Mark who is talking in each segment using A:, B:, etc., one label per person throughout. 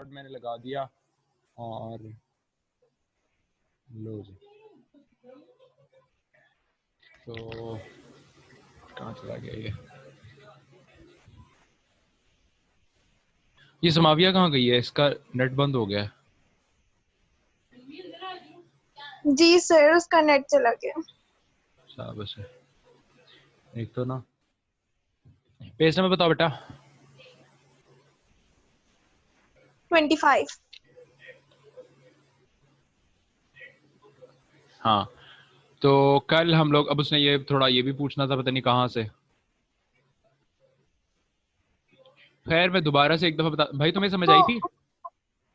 A: मैंने लगा दिया और लो जी। तो कहाँ चला गया ये समाविया कहाँ गई है? इसका नेट बंद हो गया है।
B: जी सर, उसका नेट चला गया।
A: शाबाश है। एक तो ना पेज नंबर बताओ बेटा।
B: 25।
A: हाँ, तो कल हम लोग, अब उसने ये थोड़ा ये भी पूछना था, पता नहीं कहाँ से। खैर मैं दोबारा से एक दफा बता, भाई तुम्हें समझ
B: तो
A: आई थी?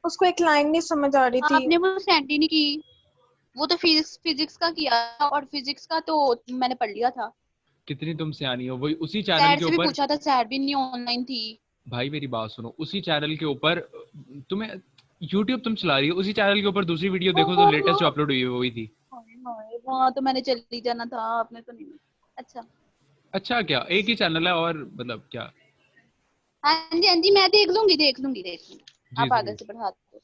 B: उसको एक लाइन नहीं समझ आ रही थी।
C: आपने वो सेंड ही नहीं की। वो तो फिजिक्स का किया था और फिजिक्स का तो मैंने पढ़ लिया था।
A: कितनी तुम सियानी हो। वही उसी चैनल
C: सैड
A: के
C: से भी
A: ऊपर,
C: पूछा था, सैड भी नहीं ऑनलाइन थी।
A: भाई मेरी बात सुनो, उसी चैनल के ऊपर तुम्हें YouTube तुम चला रही हो, उसी चैनल के ऊपर दूसरी वीडियो देखो तो लेटेस्ट जो अपलोड हुई है वही थी।
C: वहाँ तो मैंने चली जाना था, आपने तो नहीं। अच्छा
A: अच्छा क्या एक ही चैनल है और मतलब क्या?
C: हाँ जी मैं देख लूंगी
A: जी
C: आप आगे
A: जरूर।
C: से बढ़ा दो।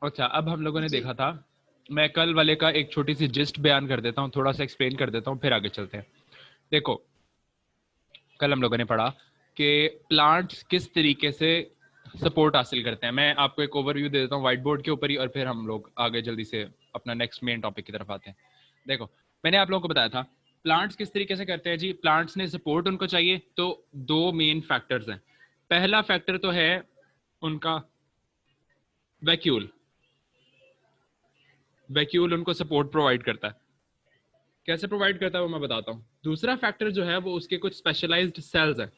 A: अच्छा, अब हम लोगों ने
C: जी
A: देखा था, मैं कल वाले का एक छोटी सी जिस्ट बयान कर देता हूँ, थोड़ा सा एक्सप्लेन कर देता हूँ, फिर आगे चलते हैं। देखो, कल हम लोगों ने पढ़ा कि प्लांट्स किस तरीके से सपोर्ट हासिल करते हैं। मैं आपको एक ओवरव्यू दे देता हूँ व्हाइट बोर्ड के ऊपर ही, और फिर हम लोग आगे जल्दी से अपना नेक्स्ट मेन टॉपिक की तरफ आते हैं। देखो, मैंने आप लोगों को बताया था प्लांट्स किस तरीके से करते हैं जी। प्लांट्स ने सपोर्ट उनको चाहिए तो दो मेन फैक्टर्स हैं। पहला फैक्टर तो है उनका वैक्यूल। वैक्यूल उनको सपोर्ट प्रोवाइड करता है। कैसे प्रोवाइड करता है वो मैं बताता हूँ। दूसरा फैक्टर जो है वो उसके कुछ स्पेशलाइज्ड सेल्स हैं।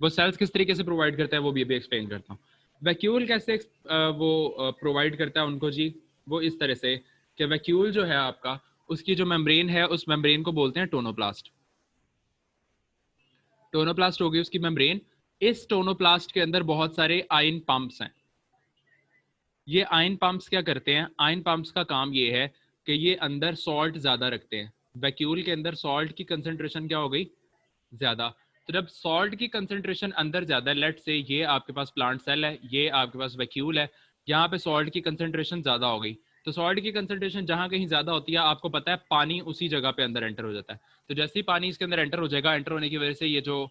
A: वो सेल्स किस तरीके से प्रोवाइड करता है वो भी अभी एक्सप्लेन करता हूँ। वैक्यूल कैसे वो प्रोवाइड करता है उनको जी। वो इस तरह से कि वैक्यूल जो है आपका, उसकी जो मेम्ब्रेन है उस मेम्ब्रेन को बोलते हैं टोनोप्लास्ट। टोनोप्लास्ट होगी उसकी मेम्ब्रेन। इस टोनोप्लास्ट के अंदर बहुत सारे आयन पंप्स हैं। ये आयन पंप्स क्या करते हैं? आयन पंप्स का काम ये है कि ये अंदर सॉल्ट ज्यादा रखते हैं। वैक्यूल के अंदर सॉल्ट की कंसंट्रेशन क्या हो गई? ज्यादा। तो जब सॉल्ट की कंसंट्रेशन अंदर ज्यादा है, लेट से ये आपके पास प्लांट सेल है, ये आपके पास वैक्यूल है, यहाँ पे सॉल्ट की कंसंट्रेशन ज्यादा हो गई। तो सॉल्ट की कंसंट्रेशन जहां कहीं ज्यादा होती है, आपको पता है पानी उसी जगह पे अंदर एंटर हो जाता है। तो जैसे ही पानी इसके अंदर एंटर हो जाएगा, एंटर होने की वजह से ये जो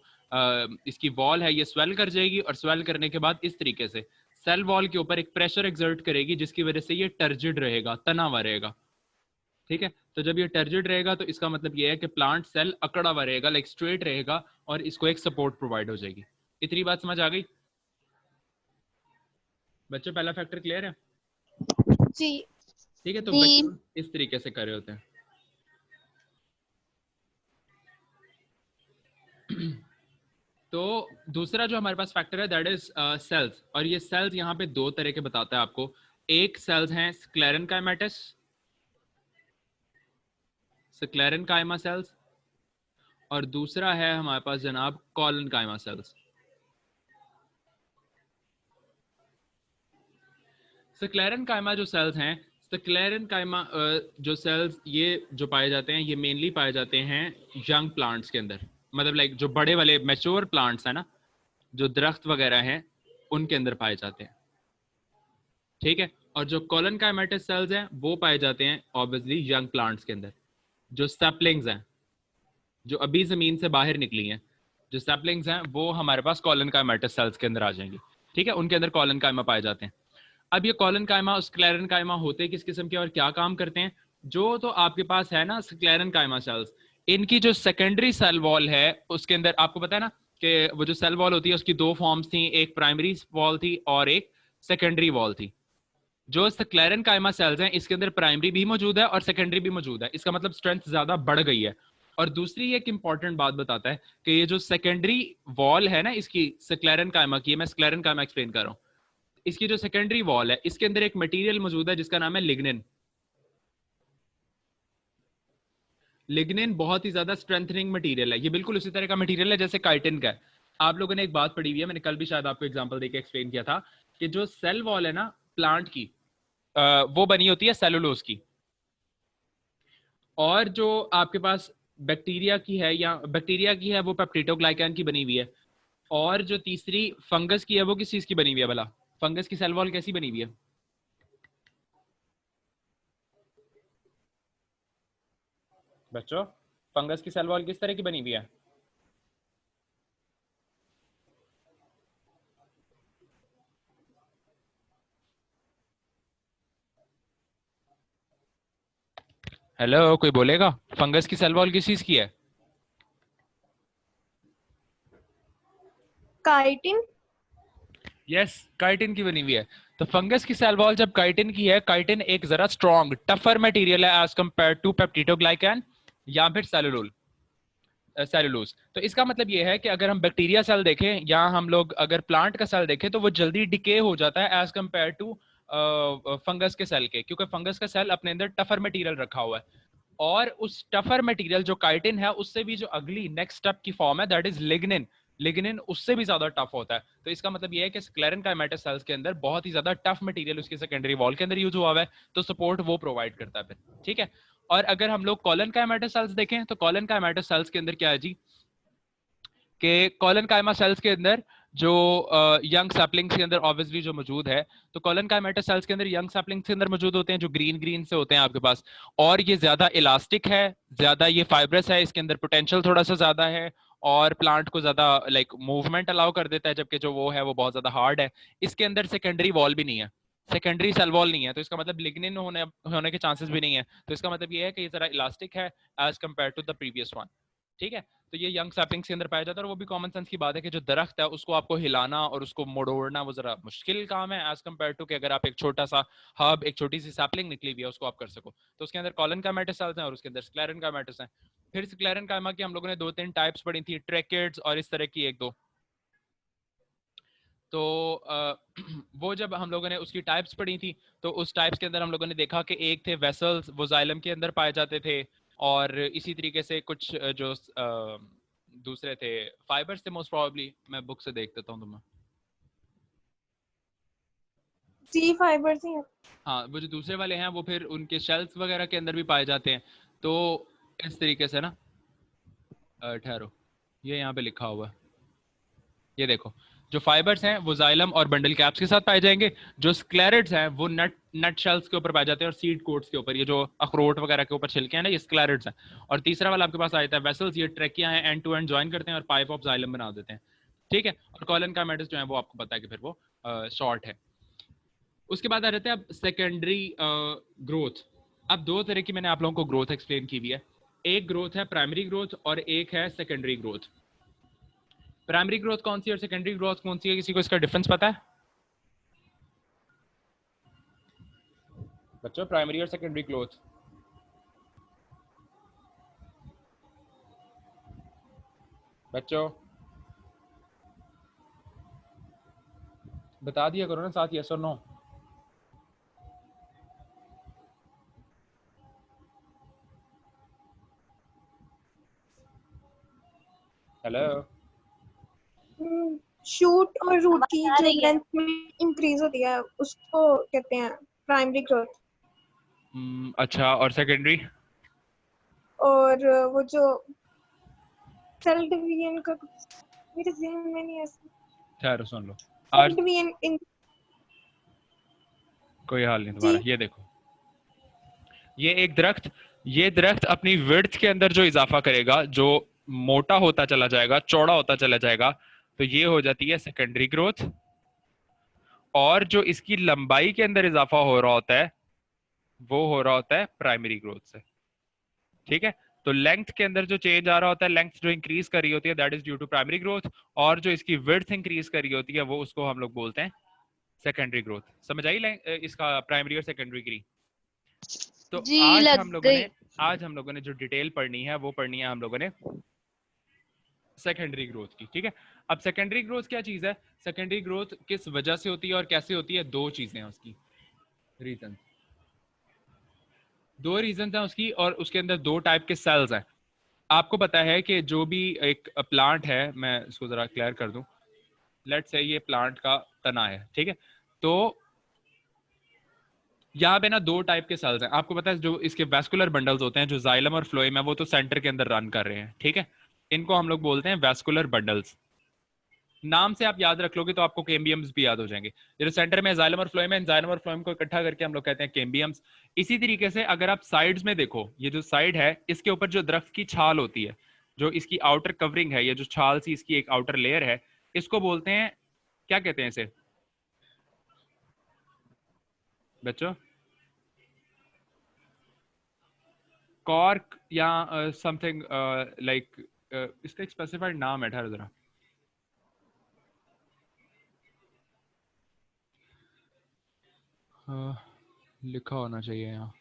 A: इसकी वॉल है ये स्वेल कर जाएगी, और स्वेल करने के बाद इस तरीके से सेल वॉल के ऊपर एक प्रेशर एक्सर्ट करेगी, जिसकी वजह से ये टर्जिड रहेगा, तना हुआ रहेगा। ठीक है, तो जब ये टर्जिड रहेगा तो इसका मतलब ये है कि प्लांट सेल अकड़ा हुआ रहेगा, लाइक स्ट्रेट रहेगा, और इसको एक सपोर्ट प्रोवाइड हो जाएगी। इतनी बात समझ आ गई बच्चों? पहला फैक्टर क्लियर है?
B: जी
A: ठीक है, तो
C: जी
A: वैक्यूल इस तरीके से कर रहे होते हैं। तो दूसरा जो हमारे पास फैक्टर है दैट इज सेल्स। और ये सेल्स यहाँ पे दो तरह के बताता है आपको। एक सेल्स हैं स्क्लेरेनकाइमेटस, स्क्लेरेनकाइमा सेल्स, और दूसरा है हमारे पास जनाब कॉलनकाइमा सेल्स। स्क्लेरेनकाइमा जो सेल्स हैं, स्क्लेरेनकाइमा जो सेल्स ये जो पाए जाते हैं, ये मेनली पाए जाते हैं यंग प्लांट्स के अंदर। मतलब लाइक जो बड़े वाले मैच्योर प्लांट्स हैं ना, जो दरख्त वगैरह हैं, उनके अंदर पाए जाते हैं। ठीक है, और जो कॉलनकाइमेटस सेल्स हैं वो पाए जाते हैं ऑब्वियसली यंग प्लांट्स के अंदर। जो सैपलिंग्स हैं, जो अभी जमीन से बाहर निकली हैं, जो सैपलिंग्स हैं, वो हमारे पास कॉलनकाइमेटस सेल्स के अंदर आ जाएंगी। ठीक है, उनके अंदर कॉलनकाइमा पाए जाते हैं। अब ये कॉलनकाइमा और स्क्लेरेनकाइमा होते किस किस्म के और क्या काम करते हैं? जो तो आपके पास है ना स्क्लेरेनकाइमा सेल्स, इनकी जो सेकेंडरी सेल वॉल है उसके अंदर आपको पता है ना कि वो जो सेल वॉल होती है उसकी दो फॉर्म्स थी, एक प्राइमरी वॉल थी और एक सेकेंडरी वॉल थी। जो स्क्लेरेनकाइमा सेल्स हैं इसके अंदर प्राइमरी भी मौजूद है और सेकेंडरी भी मौजूद है। इसका मतलब स्ट्रेंथ ज्यादा बढ़ गई है। और दूसरी एक इंपॉर्टेंट बात बताता है कि ये जो सेकेंडरी वॉल है ना इसकी स्क्लेरेनकाइमा की, मैं स्क्लेरेनकाइमा एक्सप्लेन कर रहा हूँ, इसकी जो सेकेंडरी वॉल है इसके अंदर एक मटेरियल मौजूद है जिसका नाम है लिग्निन। लिग्निन बहुत ही ज्यादा स्ट्रेंथनिंग मटेरियल है। ये बिल्कुल उसी तरह का मटेरियल है जैसे काइटिन का है। आप लोगों ने एक बात पढ़ी हुई है, मैंने कल भी शायद आपको एग्जांपल देके एक्सप्लेन किया था कि जो सेल वॉल है ना प्लांट की, वो बनी होती है सेलुलोज की। और जो आपके पास बैक्टीरिया की है, या बैक्टीरिया की है वो पेप्टिडोग्लाइकन की बनी हुई है। और जो तीसरी फंगस की है वो किस चीज की बनी हुई है भला? फंगस की सेल वॉल कैसी बनी हुई है? बच्चों, फंगस की सेल वॉल किस तरह की बनी हुई है? हेलो, कोई बोलेगा? फंगस की सेल वॉल किस चीज की है?
B: काइटिन।
A: यस, काइटिन की बनी हुई है। तो फंगस की सेल वॉल जब काइटिन की है, काइटिन एक जरा स्ट्रॉन्ग टफर मटेरियल है एज कंपेयर टू पेप्टिडोग्लाइकैन या फिर सेलुलोज। तो इसका मतलब ये है कि अगर हम बैक्टीरिया सेल देखें या हम लोग अगर प्लांट का सेल देखें तो वो जल्दी डिके हो जाता है एज कंपेयर टू फंगस के सेल के, क्योंकि फंगस का सेल अपने अंदर टफर मटेरियल रखा हुआ है। और उस टफर मटेरियल जो काइटिन है उससे भी जो अगली नेक्स्ट स्टेप की फॉर्म है दैट इज लिग्निन। लिग्निन उससे भी ज्यादा टफ होता है। तो इसका मतलब ये है कि स्क्लेरेनकाइमेटस सेल्स के अंदर बहुत ही ज्यादा टफ मटेरियल उसकी सेकेंडरी वॉल के अंदर यूज हुआ है, तो सपोर्ट वो प्रोवाइड करता है फिर। ठीक है। और अगर हम लोग कॉलन काइमेटस सेल्स देखें तो कॉलन काइमेटस सेल्स के अंदर क्या है जी, कि कॉलन काइमा सेल्स के अंदर जो यंग सैपलिंग्स के अंदर ऑब्वियसली जो मौजूद है, तो कॉलन काइमेटस सेल्स के अंदर यंग सैपलिंग्स के अंदर मौजूद होते हैं जो ग्रीन ग्रीन से होते हैं आपके पास। और ये ज्यादा इलास्टिक है, ज्यादा ये फाइब्रस है, इसके अंदर पोटेंशियल थोड़ा सा ज्यादा है और प्लांट को ज्यादा लाइक मूवमेंट अलाउ कर देता है, जबकि जो वो है वो बहुत ज्यादा हार्ड है। इसके अंदर सेकेंडरी वॉल भी नहीं है, सेकेंडरी सेल वॉल नहीं है, तो इसका मतलब लिग्निन होने के चांसेस भी नहीं है। तो इसका मतलब ये है कि ये जरा इलास्टिक है as compare to the previous one. ठीक है। तो ये यंग सैपलिंग्स के अंदर पाया जाता है और वो भी कॉमन सेंस की बात है कि जो दरख्त है उसको आपको हिलाना और उसको मोड़ना वो जरा मुश्किल काम है एज कम्पेयर टू कि अगर आप एक छोटा सा हब, एक छोटी सी सैपलिंग निकली हुई है उसको आप कर सको। तो उसके अंदर कॉलन काइमेटस सेल्स हैं और उसके अंदर स्क्लेरन काइमेटस हैं। फिर स्क्लेरन काइमा की हम लोगों ने 2-3 टाइप्स पढ़ी थी, ट्रैकेड्स और इस तरह की एक दो। तो वो जब हम लोगों ने उसकी टाइप्स पढ़ी थी तो उस टाइप्स के अंदर हम लोगों ने देखा कि एक थे वेसल्स, वो जाइलम के अंदर पाए जाते थे। और इसी तरीके से कुछ जो दूसरे थे फाइबर्स थे, मोस्ट प्रोबेबली मैं बुक से देख देता हूँ तुम्हें।
B: जी फाइबर्स ही हैं।
A: हाँ, वो जो दूसरे वाले हैं वो फिर उनके शेल्स वगैरह के अंदर भी पाए जाते हैं। तो इस तरीके से ना, ठहरो, ये यहाँ पे लिखा हुआ है, ये देखो, जो फाइबर्स हैं वो जाइलम और बंडल कैप्स के साथ पाए जाएंगे। जो स्क्लेरिड्स हैं वो नट शेल्स के ऊपर पाए जाते हैं और सीड कोट्स के ऊपर, ये जो अखरोट वगैरह के ऊपर छिलके हैं ना, ये स्क्लेरिड्स हैं। और तीसरा वाला आपके पास आ जाता है वेसल्स, ये ट्रेकिया हैं, एंड टू एंड ज्वाइन करते हैं और पाइप ऑफ जाइलम बना देते हैं। ठीक है। और कॉलन काइमेटस जो है वो आपको पता है कि फिर वो शॉर्ट है। उसके बाद आ जाते हैं अब सेकेंडरी ग्रोथ। अब दो तरह की मैंने आप लोगों को ग्रोथ एक्सप्लेन की हुई है। एक ग्रोथ है प्राइमरी ग्रोथ और एक है सेकेंडरी ग्रोथ। प्राइमरी ग्रोथ कौन सी और सेकेंडरी ग्रोथ कौन सी है, किसी को इसका डिफरेंस पता है बच्चों? प्राइमरी और सेकेंडरी ग्रोथ, बच्चों बता दिया करो ना साथ, यस और नो। हेलो।
B: शूट और रूट की
C: आवाज आ
B: जो
C: रही है?
B: लेंथ में इंक्रीज होती है उसको कहते हैं प्राइमरी ग्रोथ।
A: अच्छा, और सेकेंडरी?
B: और वो जो सेल डिवीजन का मेरे ज़हन में नहीं है।
A: ठहरो सुन लो।
B: सेल
A: और
B: डिवीजन।
A: कोई हाल नहीं
B: जी
A: तुम्हारा, ये देखो, ये एक दरख्त, ये दरख्त अपनी विड्थ के अंदर जो इजाफा करेगा, जो मोटा होता चला जाएगा, चौड़ा होता चला जाएगा, तो ये हो जाती है सेकेंडरी ग्रोथ। और जो इसकी लंबाई के अंदर इजाफा हो रहा होता है वो हो रहा होता है प्राइमरी ग्रोथ से। ठीक है। तो लेंथ के अंदर जो चेंज आ रहा होता है, लेंथ जो इंक्रीज कर रही होती है, that is due to primary growth. और जो इसकी विड्थ इंक्रीज कर रही होती है वो उसको हम लोग बोलते हैं सेकेंडरी ग्रोथ। समझ आई इसका प्राइमरी और सेकेंडरी की? तो
C: जी लग गई।
A: आज हम लोगों ने जो डिटेल पढ़नी है वो पढ़नी है हम लोगों ने सेकेंडरी ग्रोथ की। ठीक है। अब सेकेंडरी ग्रोथ क्या चीज है, सेकेंडरी ग्रोथ किस वजह से होती है और कैसे होती है, दो चीजें हैं उसकी रीजन, दो रीजन है उसकी, और उसके अंदर दो टाइप के सेल्स हैं। आपको पता है कि जो भी एक प्लांट है, मैं इसको जरा क्लियर कर दूं, लेट्स से ये प्लांट का तना है, ठीक है। तो यहाँ पे ना दो टाइप के सेल्स हैं। आपको पता है जो इसके वैस्कुलर बंडल्स होते हैं, जो जाइलम और फ्लोएम है, वो तो सेंटर के अंदर रन कर रहे हैं, ठीक है। इनको हम लोग बोलते हैं वैस्कुलर बंडल्स। नाम से आप याद रख लोगे तो आपको कैम्बियम्स भी याद हो जाएंगे। जो सेंटर में जाइलम और फ्लोएम है, जाइलम और फ्लोएम को इकट्ठा करके हम लोग कहते हैं कैम्बियम्स। इसी तरीके से अगर आप साइड्स में देखो, ये जो साइड है इसके ऊपर जो दरख्त की छाल होती है, जो इसकी आउटर कवरिंग है, ये जो छाल सी इसकी एक आउटर लेयर है, इसको बोलते हैं, क्या कहते हैं इसे बच्चों? कॉर्क या समथिंग लाइक, इसका एक स्पेसिफाइड नाम है, ठहरो जरा। लिखा होना चाहिए यहाँ।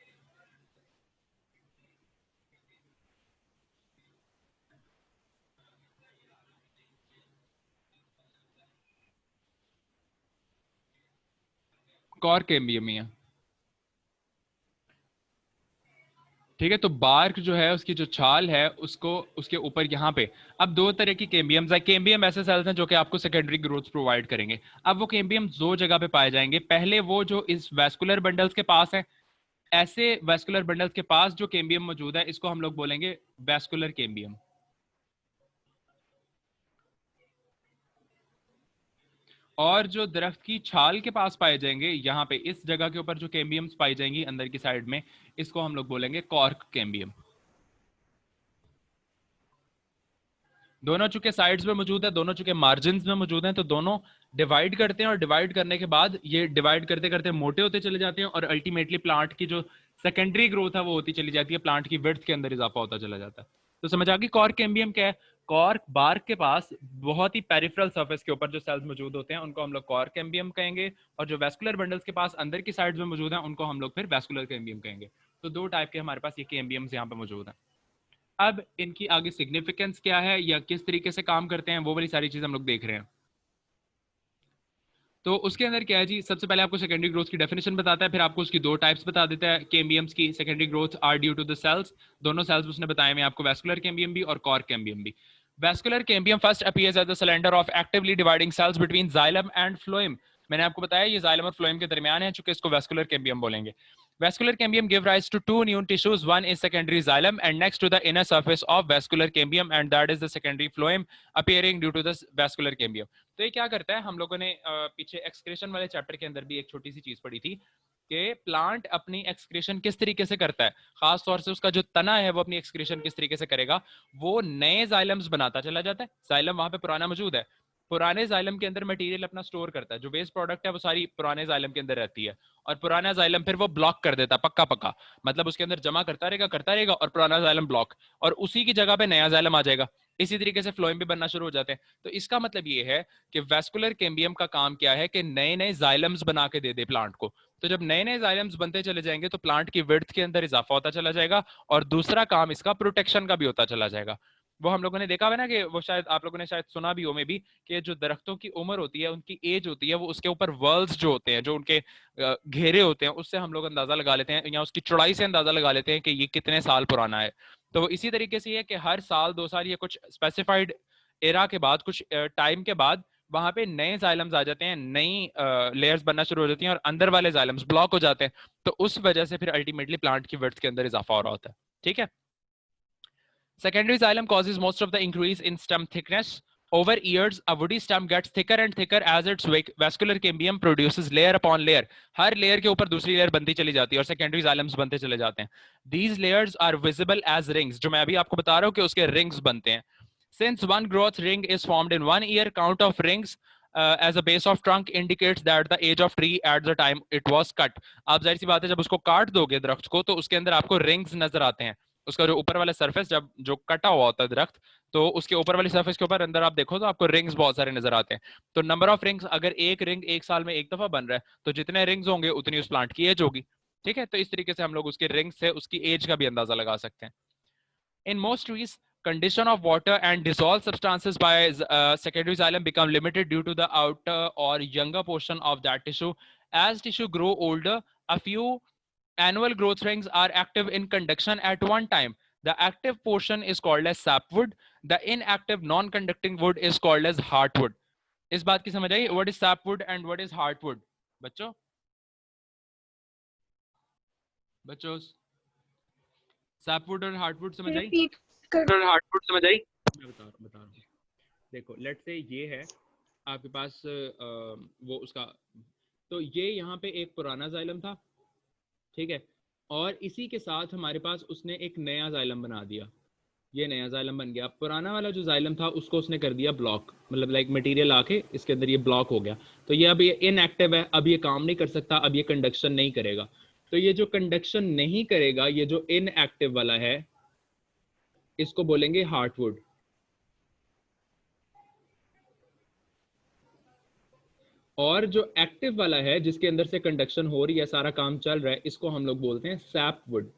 A: कॉर्क कैम्बियम ही है, ठीक है। तो बार्क जो है, उसकी जो छाल है, उसको उसके ऊपर यहाँ पे, अब दो तरह की कैम्बियम्स है। कैम्बियम ऐसे सेल्स हैं जो कि आपको सेकेंडरी ग्रोथ प्रोवाइड करेंगे। अब वो कैम्बियम दो जगह पे पाए जाएंगे। पहले वो जो इस वैस्कुलर बंडल्स के पास है, ऐसे वैस्कुलर बंडल्स के पास जो कैम्बियम मौजूद है, इसको हम लोग बोलेंगे वैस्कुलर कैम्बियम। और जो दरख्त की छाल के पास पाए जाएंगे, यहाँ पे इस जगह के ऊपर जो कैम्बियम्स पाई जाएंगी अंदर की साइड में, इसको हम लोग बोलेंगे कॉर्क कैम्बियम। दोनों चूंकि साइड्स में मौजूद है, दोनों चूंकि मार्जिन्स में मौजूद हैं, तो दोनों डिवाइड करते हैं, और डिवाइड करने के बाद ये डिवाइड करते करते मोटे होते चले जाते हैं, और अल्टीमेटली प्लांट की जो सेकेंडरी ग्रोथ है वो होती चली जाती है, प्लांट की विड्थ के अंदर इजाफा होता चला जाता है। तो समझ आ गई कॉर्क कैम्बियम क्या है? कॉर्क बार्क के पास बहुत ही पेरिफेरल सरफेस के ऊपर जो सेल्स मौजूद होते हैं उनको हम लोग कॉर्क कैम्बियम कहेंगे, और जो वैस्कुलर बंडल्स के पास अंदर की साइड में मौजूद हैं उनको हम लोग फिर वैस्कुलर कैम्बियम कहेंगे। तो दो टाइप के हमारे पास ये कैम्बियम्स यहाँ पे मौजूद हैं। अब इनकी आगे सिग्निफिकेंस क्या है या किस तरीके से काम करते हैं, वो वाली सारी चीज हम लोग देख रहे हैं। तो उसके अंदर क्या है जी, सबसे पहले आपको सेकेंडरी ग्रोथ की डेफिनेशन बताता है, फिर आपको उसकी दो टाइप्स बता देता है कैम्बियम्स की। Secondary growth are due to the cells, दोनों सेल्स उसने बताए हैं आपको, वैस्कुलर कैम्बियम भी और कॉर्क कैम्बियम भी। Vascular cambium first appears as the cylinder of actively dividing cells between xylem and phloem. मैंने आपको बताया ये जाइलम और फ्लोएम के दरमियान है, चूंकि इसको वैस्कुलर कैम्बियम बोलेंगे। Vascular cambium give rise to two new tissues. One is secondary xylem and next to the inner surface of vascular cambium, and that is the secondary phloem appearing due to the vascular cambium. तो ये क्या करता है, हम लोगों ने पीछे excretion वाले चैप्टर के अंदर भी एक छोटी सी चीज पढ़ी थी कि प्लांट अपनी एक्सक्रीशन किस तरीके से करता है, खास तौर से उसका जो तना है वो अपनी एक्सक्रीशन किस तरीके से करेगा। वो नए जाइलम्स बनाता चला जाता है, जाइलम वहां पे पुराना मौजूद है, पुराने जाइलम के अंदर मटेरियल अपना स्टोर करता है, जो वेस्ट प्रोडक्ट है वो सारी पुराने जाइलम के अंदर रहती है, और पुराना जाइलम फिर वो ब्लॉक कर देता है पक्का पक्का, मतलब उसके अंदर जमा करता रहेगा और पुराना जाइलम ब्लॉक, और उसी की जगह पे नया जाइलम आ जाएगा। इसी तरीके से फ्लोएम भी बनना शुरू हो जाते हैं। तो इसका मतलब ये है कि वैस्कुलर कैम्बियम का काम क्या है कि नए नए जाइलम्स बना के दे दे प्लांट को। तो जब नए नए जाइलम्स बनते चले जाएंगे तो प्लांट की विड्थ के अंदर इजाफा होता चला जाएगा, और दूसरा काम इसका प्रोटेक्शन का भी होता चला जाएगा। वो हम लोगों ने देखा हुआ ना कि वो शायद आप लोगों ने शायद सुना भी हो में भी, कि जो दरख्तों की उम्र होती है, उनकी एज होती है, वो उसके ऊपर वर्ल्स जो होते हैं, जो उनके घेरे होते हैं, उससे हम लोग अंदाजा लगा लेते हैं, या उसकी चौड़ाई से अंदाजा लगा लेते हैं कि ये कितने साल पुराना है। तो इसी तरीके से ये कि हर साल 2 साल या कुछ स्पेसिफाइड एरा के बाद, कुछ टाइम के बाद वहां पे नए जाइलम्स आ जाते हैं, नई लेयर्स बनना शुरू हो जाती हैं, और अंदर वाले जाइलम्स ब्लॉक हो जाते हैं। तो उस वजह से फिर अल्टीमेटली प्लांट की विड्थ के अंदर इजाफा हो रहा होता है। ठीक है। Secondary xylem causes most of the increase in stem thickness. Over years, a woody stem gets thicker and thicker as its vascular cambium produces layer upon layer. Her layer के ऊपर दूसरी layer बनती चली जाती है और secondary xylems बनते चले जाते हैं. These layers are visible as rings. जो मैं अभी आपको बता रहा हूँ कि उसके rings बनते हैं. Since one growth ring is formed in 1 year, count of rings as a base of trunk indicates that the age of tree at the time it was cut. आप जाहिर सी बात है जब उसको काट दोगे दरख्त को तो उसके अंदर आपको rings नजर आते हैं. उसका जो ऊपर वाला सरफेस जब जो कटा हुआ होता है दरख्त, तो उसके ऊपर वाली सरफेस के ऊपर अंदर आप देखो तो आपको रिंग्स बहुत सारे नजर आते हैं। तो नंबर ऑफ रिंग्स, अगर एक रिंग एक साल में एक दफा बन रहा है तो जितने रिंग्स होंगे उतनी उस प्लांट की एज होगी। ठीक है, तो इस तरीके से हम लोग उसके रिंग से उसकी एज का भी अंदाजा लगा सकते हैं। In most trees condition of water and dissolved substances by secondary xylem become limited due to the outer or younger portion of that tissue. As tissue grow older, a few annual growth rings are active in conduction at one time. The active portion is called as sapwood. The inactive non-conducting wood is called as heartwood. इस बात की समझ आई? What is sapwood and what is heartwood? बच्चों बच्चों sapwood और heartwood समझ आई?
B: Repeat कर।
A: और heartwood समझ आई? मैं बता रहा हूँ। देखो लेट्स से ये है आपके पास वो उसका, तो ये यहाँ पे एक पुराना जाइलम था, ठीक है, और इसी के साथ हमारे पास उसने एक नया जाइलम बना दिया, ये नया जाइलम बन गया। पुराना वाला जो जाइलम था उसको उसने कर दिया ब्लॉक, मतलब लाइक मटेरियल आके इसके अंदर ये ब्लॉक हो गया, तो ये अब ये इनएक्टिव है, अब ये काम नहीं कर सकता, अब ये कंडक्शन नहीं करेगा। तो ये जो कंडक्शन नहीं करेगा, ये जो इनएक्टिव वाला है, इसको बोलेंगे हार्टवुड। और जो एक्टिव वाला है, जिसके अंदर से कंडक्शन हो रही है, सारा काम चल रहा है, इसको हम लोग बोलते हैं सैपवुड।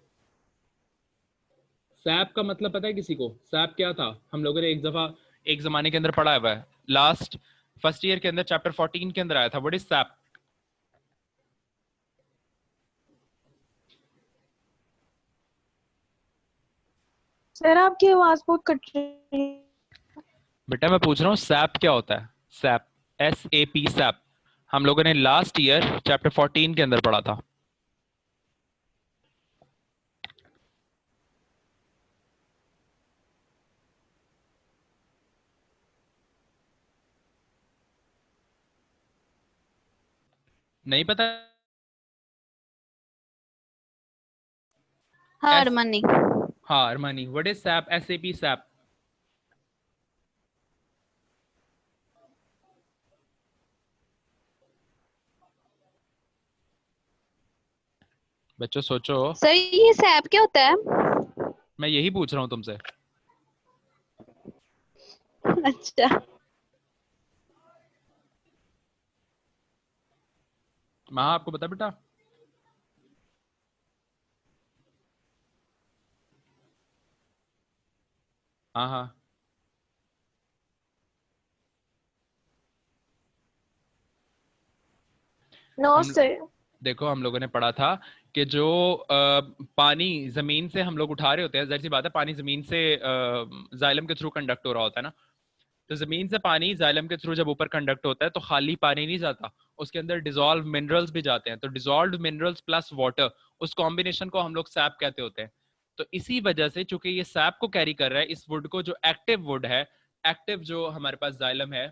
A: सैप का मतलब पता है किसी को? सैप क्या था? हम लोगों ने एक दफा एक जमाने के अंदर पढ़ा हुआ है, लास्ट फर्स्ट ईयर के अंदर चैप्टर 14 के अंदर आया था। What is SAP?
B: सर आपकी आवाज बहुत कट रही है।
A: बेटा मैं पूछ रहा हूँ सैप क्या होता है? सैप, SAP, सैप हम लोगों ने लास्ट ईयर चैप्टर 14 के अंदर पढ़ा था। नहीं पता?
C: Harmony.
A: Harmony. What is SAP? SAP, SAP. बच्चों सोचो।
C: सर ये सैप क्या होता है?
A: मैं यही पूछ रहा हूँ तुमसे।
C: अच्छा,
A: महा आपको पता बेटा? हाँ हाँ।
B: नो
A: हम
B: सर।
A: देखो हम लोगों ने पढ़ा था कि जो पानी जमीन से हम लोग उठा रहे होते हैं, जाहिर सी बात है पानी जमीन से जाइलम के थ्रू कंडक्ट हो रहा होता है ना, तो जमीन से पानी जाइलम के थ्रू जब ऊपर कंडक्ट होता है तो खाली पानी नहीं जाता, उसके अंदर डिजोल्व मिनरल्स भी जाते हैं। तो डिजोल्व मिनरल्स प्लस वाटर, उस कॉम्बिनेशन को हम लोग सैप कहते होते हैं। तो इसी वजह से चूंकि ये सैप को कैरी कर रहा है, इस वुड को, जो एक्टिव वुड है, एक्टिव जो हमारे पास जाइलम है,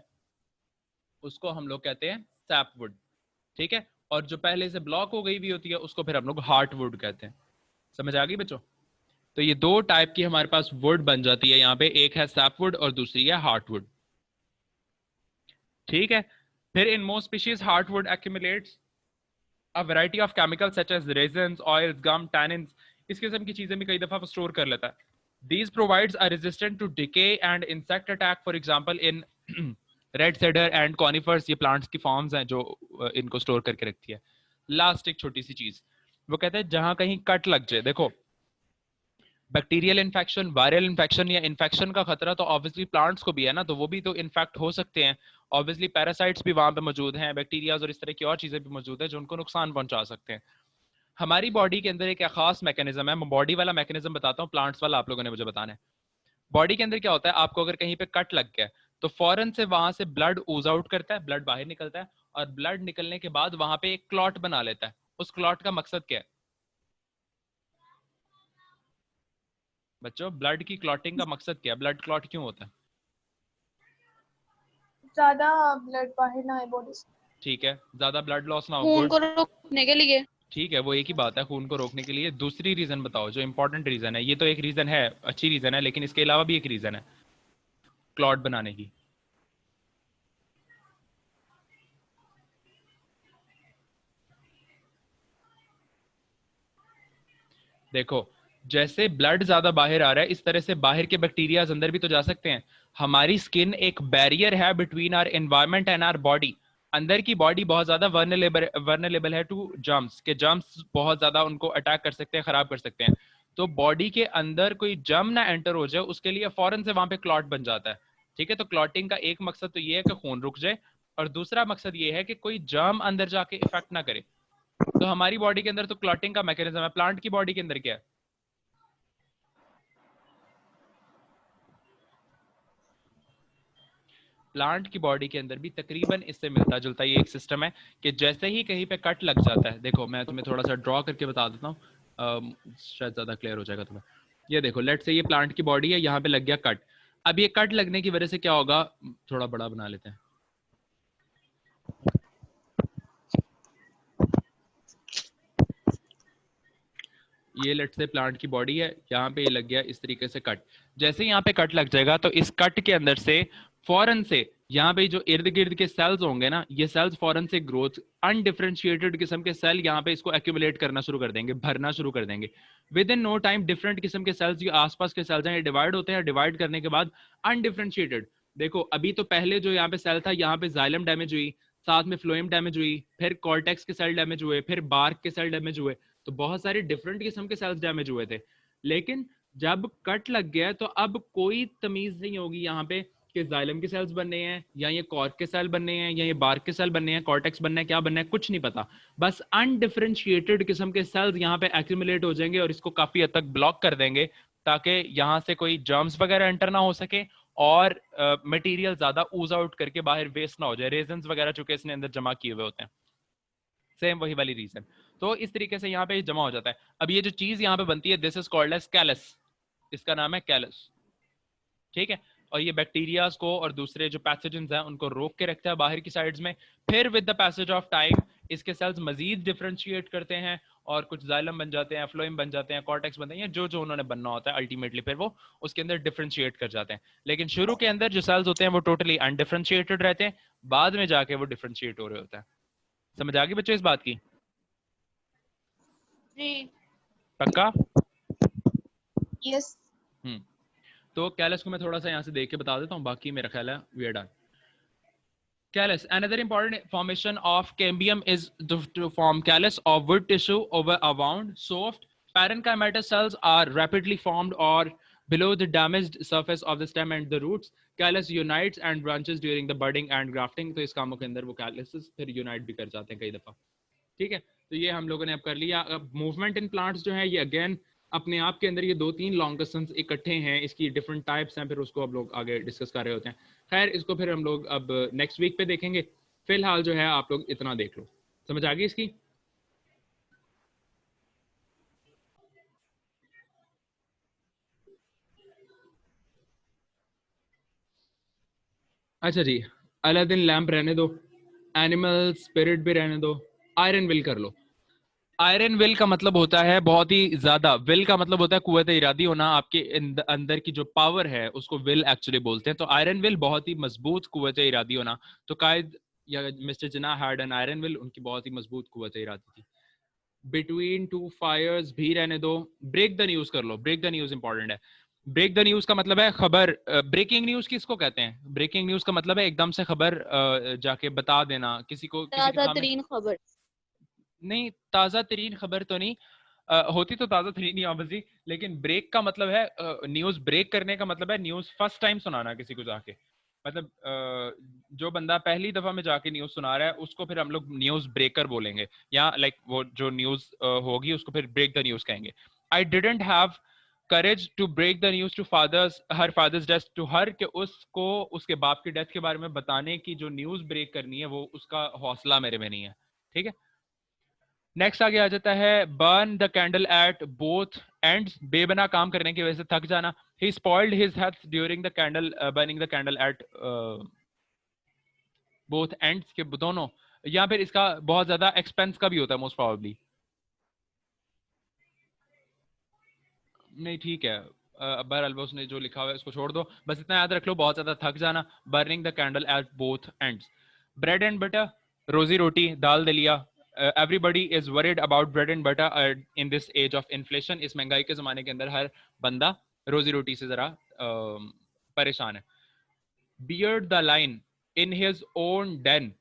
A: उसको हम लोग कहते हैं सैप वुड, ठीक है। और जो पहले से ब्लॉक हो गई भी होती है उसको फिर हम लोग हार्ट वुड कहते हैं। समझ आ गई बच्चों? तो ये दो टाइप की हमारे पास वुड बन जाती है यहाँ पे, एक है सैपवुड और दूसरी है हार्टवुड, ठीक है। फिर in most species heartwood accumulates a variety of chemicals such as resins, oils, gum, tannins, इस किस्म की चीजें भी कई दफा स्टोर कर लेता है। These provides are resistant to decay and insect attack, for example in red cedar and conifers, ये plants की forms हैं जो इनको स्टोर करके रखती है। लास्ट एक छोटी सी चीज, वो कहते हैं जहां कहीं कट लग जाए, देखो बैक्टीरियल इन्फेक्शन, वायरल इन्फेक्शन या इन्फेक्शन का खतरा तो ऑब्वियसली प्लांट्स को भी है ना, तो वो भी तो इन्फेक्ट हो सकते हैं। ऑब्वियसली पैरासाइट्स भी वहां पे मौजूद हैं, बैक्टीरियाज और इस तरह की और चीजें भी मौजूद है जो उनको नुकसान पहुंचा सकते हैं। हमारी बॉडी के अंदर एक खास मैकेनिज्म है, मैं बॉडी वाला मैकेनिज्म बताता हूँ, प्लांट्स वाला आप लोगों ने मुझे बताना है। बॉडी के अंदर क्या होता है, आपको अगर कहीं पे कट लग गया तो फौरन से वहां से ब्लड ऊज आउट करता है, ब्लड बाहर निकलता है, और ब्लड निकलने के बाद वहां पे एक क्लॉट बना लेता है। उस क्लॉट का मकसद क्या है बच्चों? ब्लड की क्लॉटिंग का मकसद क्या है? ब्लड क्लॉट क्यों होता है?
B: ज्यादा ब्लड बाहर ना आए बॉडी से।
A: ठीक है, ज्यादा ब्लड लॉस ना हो,
C: खून
A: गुड।
C: को रोकने के लिए।
A: ठीक है, वो एक ही बात है, खून को रोकने के लिए। दूसरी रीजन बताओ जो इंपॉर्टेंट रीजन है, ये तो एक रीजन है, अच्छी रीजन है, लेकिन इसके अलावा भी एक रीजन है क्लॉट बनाने की। देखो जैसे ब्लड ज्यादा बाहर आ रहा है, इस तरह से बाहर के बैक्टीरिया अंदर भी तो जा सकते हैं। हमारी स्किन एक बैरियर है between our environment and our body. अंदर की बॉडी बहुत ज्यादा वर्नरेबल है टू जर्म्स, के जर्म्स बहुत ज्यादा उनको अटैक कर सकते हैं, खराब कर सकते हैं। तो बॉडी के अंदर कोई जर्म ना एंटर हो जाए, उसके लिए फौरन से वहां पे क्लॉट बन जाता है, ठीक है। तो क्लॉटिंग का एक मकसद तो ये है कि खून रुक जाए, और दूसरा मकसद ये है कि कोई जर्म अंदर जाके इफेक्ट ना करे। तो हमारी बॉडी के अंदर तो क्लॉटिंग का मैकेनिज्म है। प्लांट की बॉडी के अंदर क्या है? प्लांट की बॉडी के अंदर भी तकरीबन इससे मिलता जुलता ये एक सिस्टम है कि जैसे ही कहीं पे कट लग जाता है, देखो मैं तुम्हें थोड़ा सा ड्रॉ करके बता देता हूँ, शायद ज्यादा क्लियर हो जाएगा तुम्हें। ये देखो, लेट से ये प्लांट की बॉडी है, यहाँ पे लग गया कट। अब ये कट लगने की वजह से क्या होगा, थोड़ा बड़ा बना लेते हैं, ये लेट से प्लांट की बॉडी है, यहाँ पे ये लग गया इस तरीके से कट। जैसे यहाँ पे कट लग जाएगा तो इस कट के अंदर से फौरन से यहाँ पे जो इर्द गिर्द के सेल्स होंगे ना, ये सेल्स फौरन से ग्रोथ, अनडिफरेंशिएटेड किस्म के सेल यहाँ पे इसको एक्यूमुलेट करना शुरू कर देंगे, भरना शुरू कर देंगे। Within no time different किस्म के सेल्स जो आसपास के सेल्स हैं ये डिवाइड होते हैं, डिवाइड करने के बाद अनडिफरेंशिएटेड, देखो अभी तो पहले जो यहाँ पे सेल था, यहाँ पे जाइलम डैमेज हुई, साथ में फ्लोएम डैमेज हुई, फिर कॉर्टेक्स के सेल डैमेज हुए, फिर बार्क के सेल डैमेज हुए, तो बहुत सारे डिफरेंट किस्म के सेल्स डैमेज हुए थे। लेकिन जब कट लग गया तो अब कोई तमीज नहीं होगी यहाँ पे कि जाइलम के सेल्स बनने हैं या ये कॉर्क के सेल बनने हैं या ये बार्क के सेल बनने हैं, कॉर्टेक्स बनना है, क्या बनना है कुछ नहीं पता। बस अनडिफरेंशिएटेड किस्म के सेल्स यहाँ पे एक्यूमुलेट हो जाएंगे और इसको काफी हद तक ब्लॉक कर देंगे ताकि यहाँ से कोई जर्म्स वगैरह एंटर ना हो सके और मटेरियल ज्यादा ऊज आउट करके बाहर वेस्ट ना हो जाए, रेजन्स वगैरह चूंकि इसने अंदर जमा किए हुए होते हैं। सेम वही वाली रीजन। तो इस तरीके से यहाँ पे जमा हो जाता है। अब ये जो चीज यहाँ पे बनती है, this is called as callus, इसका नाम है कैलस, ठीक है। और ये बैक्टीरियाज को और दूसरे जो पैथोजेंस हैं उनको रोक के रखता है बाहर की साइड्स में। फिर with the passage of time इसके सेल्स मजीद डिफरेंशिएट करते हैं और कुछ जाइलम बन जाते हैं, फ्लोएम बन जाते हैं, कॉर्टेक्स बनते हैं, जो जो उन्होंने बनना होता है अल्टीमेटली फिर वो उसके अंदर डिफरेंशिएट कर जाते हैं। लेकिन शुरू के अंदर जो सेल्स होते हैं वो टोटली अनडिफरेंशिएटेड रहते हैं, बाद में जाके वो डिफरेंशिएट हो रहे होते हैं। समझ आ गई बच्चों इस बात की?
C: जी।
A: पक्का?
B: यस।
A: तो कैलस को मैं थोड़ा सा यहाँ से देख के बता देता हूँ, बाकी मेरा ख्याल है we are done. Callus. Another important formation of cambium is to form callus of wood tissue over a wound. Soft parenchymatous cells are rapidly formed or below the damaged surface of the stem and the roots. Callus unites and branches during the budding and grafting. तो इस कामों के अंदर वो callus फिर unite भी कर जाते हैं कई दफा, ठीक है। तो ये हम लोगों ने अब कर लिया। अब मूवमेंट इन प्लांट्स जो है ये अगेन अपने आप के अंदर ये 2-3 लॉन्गस्टन्स इकट्ठे हैं, इसकी डिफरेंट टाइप्स हैं, फिर उसको अब लोग आगे डिस्कस कर रहे होते हैं। खैर इसको फिर हम लोग अब नेक्स्ट वीक पे देखेंगे। फिलहाल जो है आप लोग इतना देख लो। समझ आ गई इसकी? अच्छा जी, अलादीन लैंप रहने दो, एनिमल स्पिरिट भी रहने दो, आयरन विल कर लो। आयरन विल का मतलब होता है बहुत ही ज्यादा, विल का मतलब होता है कुव्वत इरादी होना, आपके अंदर की जो पावर है उसको विल एक्चुअली बोलते हैं। तो आयरन विल बहुत ही मजबूत कुव्वत इरादी होना। तो कायद या mister Jinnah had an iron will, उनकी बहुत ही मजबूत कुव्वत इरादी थी। बिटवीन टू फायर्स भी रहने दो, ब्रेक द न्यूज कर लो। ब्रेक द न्यूज इंपॉर्टेंट है। ब्रेक द न्यूज का मतलब है खबर, ब्रेकिंग न्यूज किसको कहते हैं? ब्रेकिंग न्यूज का मतलब है एकदम से खबर जाके बता देना किसी को, किसी के सामने
C: खबर
A: नहीं, ताजा तरीन खबर तो नहीं, होती तो ताजा तरीन ही ऑब्वियसली, लेकिन ब्रेक का मतलब है न्यूज ब्रेक करने का मतलब है न्यूज फर्स्ट टाइम सुनाना किसी को जाके। मतलब जो बंदा पहली दफा में जाके न्यूज सुना रहा है उसको फिर हम लोग न्यूज ब्रेकर बोलेंगे, या लाइक वो जो न्यूज होगी उसको फिर ब्रेक द न्यूज कहेंगे। I didn't have courage to break the news to her father's death to her, कि उसको उसके बाप की डेथ के बारे में बताने की जो न्यूज ब्रेक करनी है वो उसका हौसला मेरे में नहीं है, ठीक है। नेक्स्ट आगे आ जाता है burn the candle at both ends, बेबना काम करने की वजह से थक जाना। He spoiled his health during the candle burning the candle at both ends, के दोनों, या फिर इसका बहुत ज्यादा एक्सपेंस का भी होता है मोस्ट प्रोबेबली। नहीं ठीक है, बहरहाल उसने जो लिखा हुआ है उसको छोड़ दो, बस इतना याद रख लो, बहुत ज्यादा थक जाना, burning the candle at both ends. Bread and butter, रोजी रोटी, दाल दलिया। Everybody is worried about bread and butter in this age of inflation. इस महंगाई के जमाने के अंदर हर बंदा रोजी रोटी से जरा परेशान है। Beard the lion in his own den.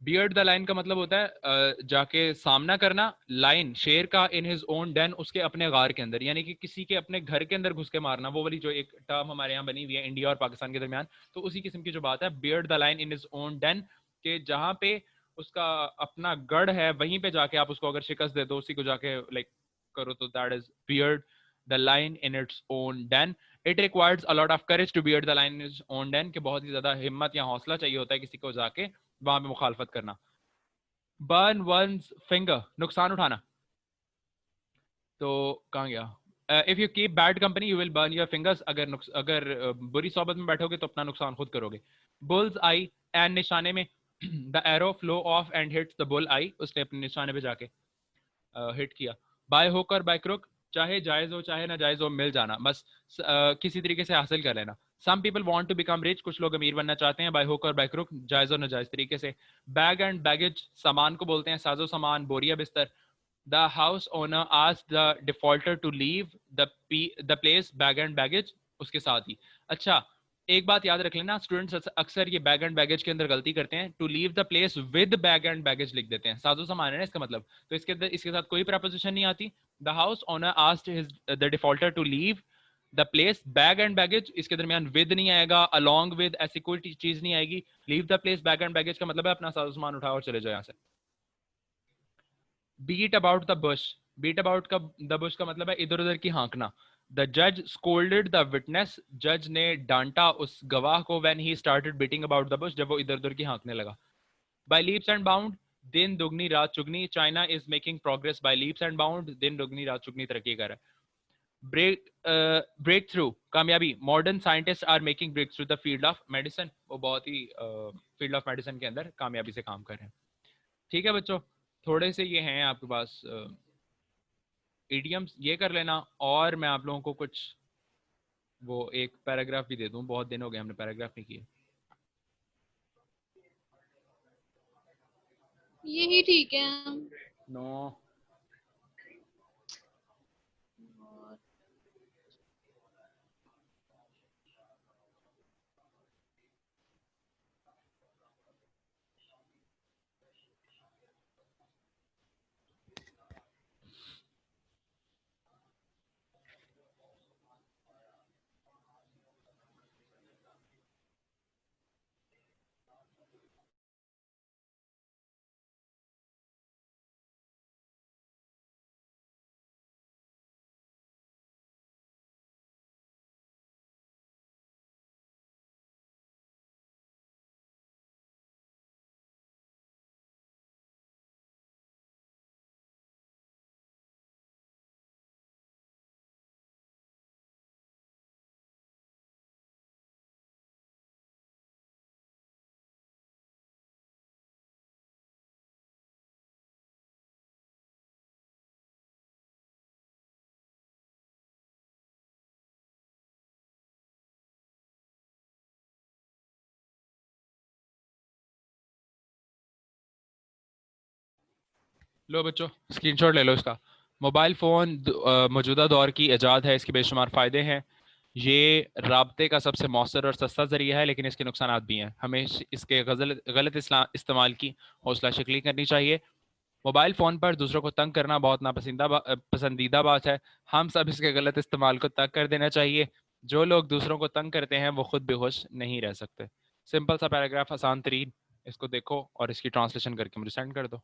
A: Beard the lion का मतलब होता है जाके सामना करना, लाइन शेर का, इन हिज ओन डेन उसके अपने गार के अंदर, यानी कि किसी के अपने घर के अंदर घुस के मारना। वो वाली जो एक टर्म हमारे यहाँ बनी हुई है इंडिया और पाकिस्तान के दरमियान, तो उसी किस्म की जो बात है, beard the lion in his own den, के जहाँ पे उसका अपना गढ़ है वहीं पे जाके आप उसको अगर शिकस्त दे दो, उसी को जाके लाइक करो, तो that is beard the lion in its own den. It requires a lot of courage to beard the lion in its own den, के बहुत ही ज्यादा हिम्मत या हौसला चाहिए होता है किसी को जाके वहां पे मुखालफत करना। बर्न वंस फिंगर, नुकसान उठाना। तो कहाँ गया? If you keep bad company you will burn your fingers, अगर बुरी सोबत में बैठोगे तो अपना नुकसान खुद करोगे। बुल्स आई, एंड निशाने में, the arrow flew off and hits the bull eye, उसने अपने निशाने पे जाके हिट किया। बाय होक और बाय क्रुक, चाहे जायज हो चाहे ना जायज हो, मिल जाना बस, किसी तरीके से हासिल कर लेना। Some people want to become rich, कुछ लोग अमीर बनना चाहते हैं बाय हुक और बाय क्रुक, जायज और नाजायज तरीके से। बैग एंड बैगेज, सामान को बोलते हैं साजो सामान, बोरिया बिस्तर। The house owner asked the defaulter to leave the place bag and baggage, उसके साथ ही। अच्छा, एक बात याद रख लेना, स्टूडेंट्स अक्सर ये बैग एंड बैगेज के अंदर गलती करते हैं, to leave the place with bag and baggage लिख देते हैं, साजो सामान है ना इसका मतलब, तो इसके साथ कोई प्रपोजिशन नहीं आती। The house owner asked the defaulter to leave the place bag and baggage, इसके दरमियान विद नहीं आएगा, अलोंग विद ऐसी कोई चीज नहीं आएगी। Leave the place bag and baggage का मतलब है अपना साजो सामान उठाओ और चले जाओ यहाँ से। Beat about the bush, beat about का द बुश का मतलब है इधर उधर की हाँकना। द जज स्कोल्डेड द विटनेस, जज ने डांटा उस गवाह को, when he started beating about the bush, जब वो इधर उधर की हाँकने लगा। बाय लीप्स एंड बाउंड, दिन दुगनी रात चुगनी, China is making progress by leaps and bound, दिन दुगनी रात चुगनी तरक्की कर रहा है। ब्रेक थ्रू, कामयाबी, modern scientist are making break through the field of medicine, वो बहुत ही फील्ड ऑफ मेडिसिन के अंदर कामयाबी से काम कर रहे हैं। ठीक है बच्चों, थोड़े से ये हैं आपके पास इडियम्स, ये कर लेना। और मैं आप लोगों को कुछ वो एक पैराग्राफ भी दे दूं, बहुत दिन हो गए हमने पैराग्राफ नहीं किए।
C: यही ठीक है।
A: नो, लो बच्चों स्क्रीनशॉट ले लो इसका। मोबाइल फ़ोन मौजूदा दौर की ईजाद है, इसके बेशुमार फ़ायदे हैं। ये राब्ते का सबसे मौसर और सस्ता ज़रिया है, लेकिन इसके नुकसान भी हैं। हमें इसके गलत इस्तेमाल की हौसला शिकली करनी चाहिए। मोबाइल फ़ोन पर दूसरों को तंग करना बहुत पसंदीदा बात है। हम सब इसके गलत इस्तेमाल को तर्क कर देना चाहिए। जो लोग दूसरों को तंग करते हैं वो खुद बेहोश नहीं रह सकते। सिंपल सा पैराग्राफ, आसान तरीन, इसको देखो और इसकी ट्रांसलेशन करके मुझे सेंड कर दो।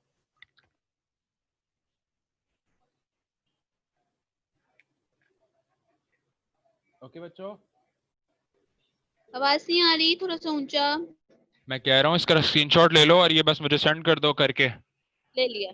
A: ओके बच्चों,
C: आवाज नहीं आ रही, थोड़ा सा ऊंचा।
A: मैं कह रहा हूँ इसका स्क्रीनशॉट ले लो और ये बस मुझे सेंड कर दो करके।
C: ले लिया।